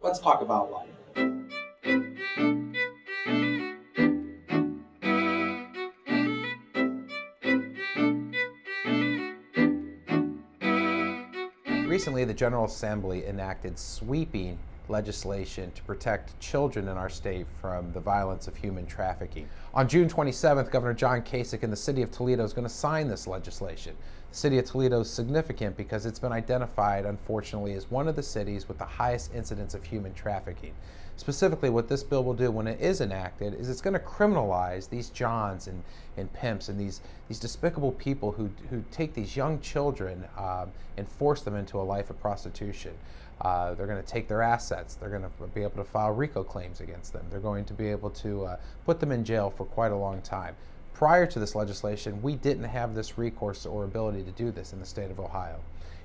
Let's talk about life. Recently, the General Assembly enacted sweeping legislation to protect children in our state from the violence of human trafficking. On June 27th, Governor John Kasich in the city of Toledo is going to sign this legislation. The city of Toledo is significant because it's been identified, unfortunately, as one of the cities with the highest incidence of human trafficking. Specifically, what this bill will do when it is enacted is it's going to criminalize these Johns and pimps and these despicable people who take these young children and force them into a life of prostitution. They're going to take their assets. They're going to be able to file RICO claims against them. They're going to be able to put them in jail for quite a long time. Prior to this legislation, we didn't have this recourse or ability to do this in the state of Ohio.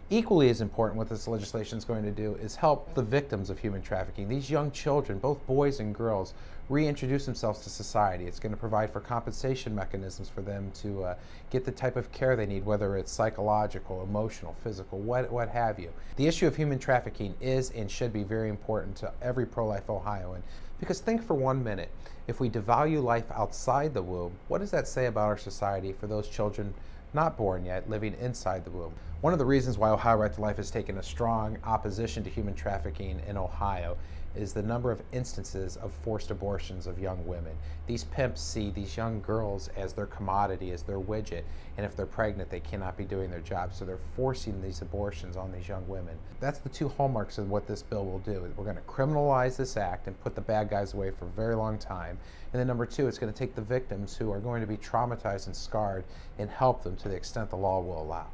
Equally as important, what this legislation is going to do is help the victims of human trafficking. These young children, both boys and girls, reintroduce themselves to society. It's going to provide for compensation mechanisms for them to get the type of care they need, whether it's psychological, emotional, physical, what have you. The issue of human trafficking is and should be very important to every pro-life Ohioan, because think for 1 minute, if we devalue life outside the womb, what does that say about our society for those children not born yet, living inside the womb? One of the reasons why Ohio Right to Life has taken a strong opposition to human trafficking in Ohio is the number of instances of forced abortions of young women. These pimps see these young girls as their commodity, as their widget, and if they're pregnant, they cannot be doing their job, so they're forcing these abortions on these young women. That's the two hallmarks of what this bill will do. We're going to criminalize this act and put the bad guys away for a very long time. And then number two, it's going to take the victims who are going to be traumatized and scarred and help them to the extent the law will allow.